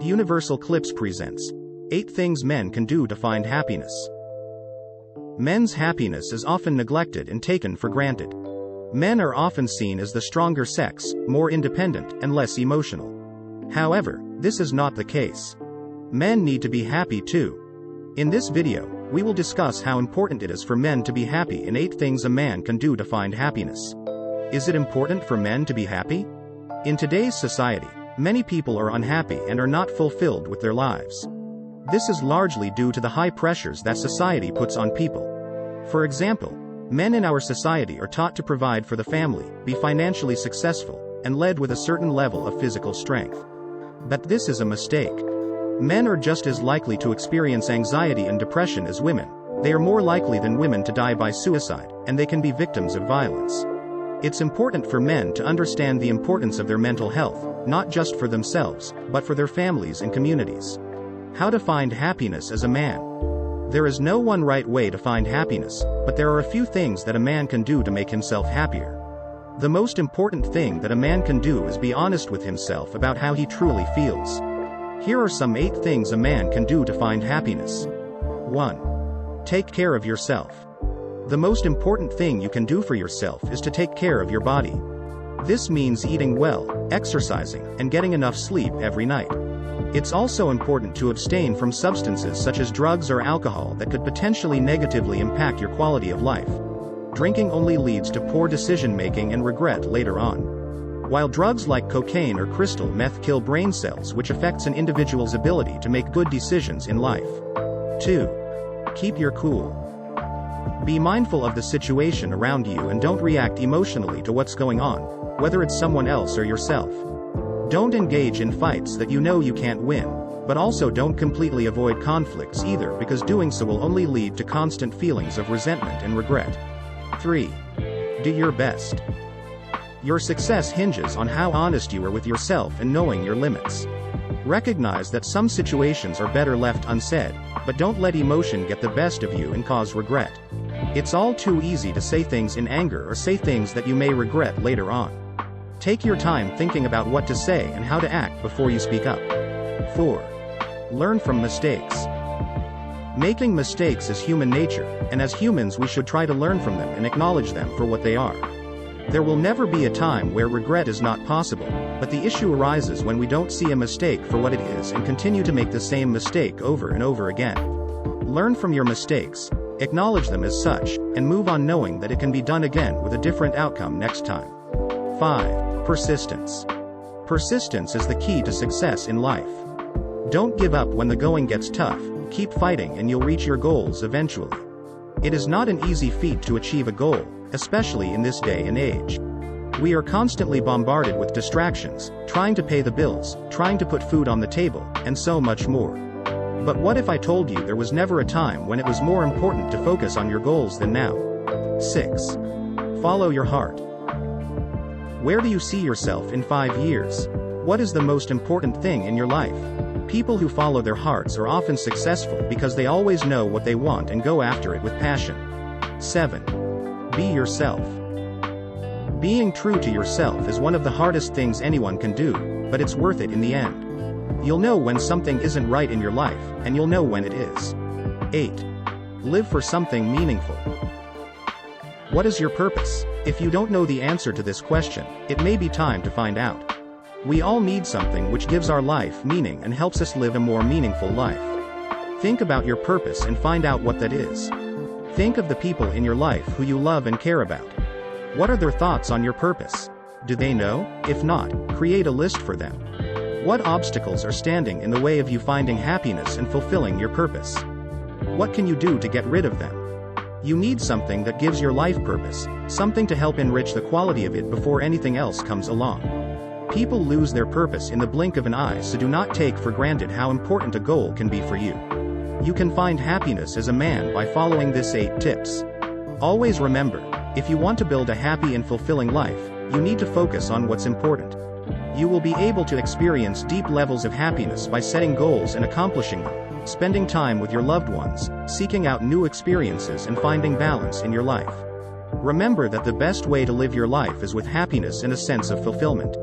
Universal Clips presents 8 Things Men Can Do to Find Happiness. Men's happiness is often neglected and taken for granted. Men are often seen as the stronger sex, more independent, and less emotional. However, this is not the case. Men need to be happy too. In this video, we will discuss how important it is for men to be happy and 8 things a man can do to find happiness. Is it important for men to be happy? In today's society, many people are unhappy and are not fulfilled with their lives. This is largely due to the high pressures that society puts on people. For example, men in our society are taught to provide for the family, be financially successful, and led with a certain level of physical strength. But this is a mistake. Men are just as likely to experience anxiety and depression as women. They are more likely than women to die by suicide, and they can be victims of violence. It's important for men to understand the importance of their mental health, not just for themselves, but for their families and communities. How to find happiness as a man. There is no one right way to find happiness, but there are a few things that a man can do to make himself happier. The most important thing that a man can do is be honest with himself about how he truly feels. Here are some 8 things a man can do to find happiness. 1. Take care of yourself. The most important thing you can do for yourself is to take care of your body. This means eating well, exercising, and getting enough sleep every night. It's also important to abstain from substances such as drugs or alcohol that could potentially negatively impact your quality of life. Drinking only leads to poor decision-making and regret later on. While drugs like cocaine or crystal meth kill brain cells, which affects an individual's ability to make good decisions in life. 2. Keep your cool. Be mindful of the situation around you and don't react emotionally to what's going on, whether it's someone else or yourself. Don't engage in fights that you know you can't win, but also don't completely avoid conflicts either, because doing so will only lead to constant feelings of resentment and regret. 3. Do your best. Your success hinges on how honest you are with yourself and knowing your limits. Recognize that some situations are better left unsaid, but don't let emotion get the best of you and cause regret. It's all too easy to say things in anger or say things that you may regret later on. Take your time thinking about what to say and how to act before you speak up. 4. Learn from mistakes. Making mistakes is human nature, and as humans we should try to learn from them and acknowledge them for what they are. There will never be a time where regret is not possible, but the issue arises when we don't see a mistake for what it is and continue to make the same mistake over and over again. Learn from your mistakes, acknowledge them as such, and move on knowing that it can be done again with a different outcome next time. 5. Persistence. Persistence is the key to success in life. Don't give up when the going gets tough, keep fighting and you'll reach your goals eventually. It is not an easy feat to achieve a goal, especially in this day and age. We are constantly bombarded with distractions, trying to pay the bills, trying to put food on the table, and so much more. But what if I told you there was never a time when it was more important to focus on your goals than now? 6. Follow your heart. Where do you see yourself in 5 years? What is the most important thing in your life? People who follow their hearts are often successful because they always know what they want and go after it with passion. 7. Be yourself. Being true to yourself is one of the hardest things anyone can do, but it's worth it in the end. You'll know when something isn't right in your life, and you'll know when it is. 8. Live for something meaningful. What is your purpose? If you don't know the answer to this question, it may be time to find out. We all need something which gives our life meaning and helps us live a more meaningful life. Think about your purpose and find out what that is. Think of the people in your life who you love and care about. What are their thoughts on your purpose? Do they know? If not, create a list for them. What obstacles are standing in the way of you finding happiness and fulfilling your purpose? What can you do to get rid of them? You need something that gives your life purpose, something to help enrich the quality of it before anything else comes along. People lose their purpose in the blink of an eye, so do not take for granted how important a goal can be for you. You can find happiness as a man by following these 8 tips. Always remember, if you want to build a happy and fulfilling life, you need to focus on what's important. You will be able to experience deep levels of happiness by setting goals and accomplishing them, spending time with your loved ones, seeking out new experiences and finding balance in your life. Remember that the best way to live your life is with happiness and a sense of fulfillment.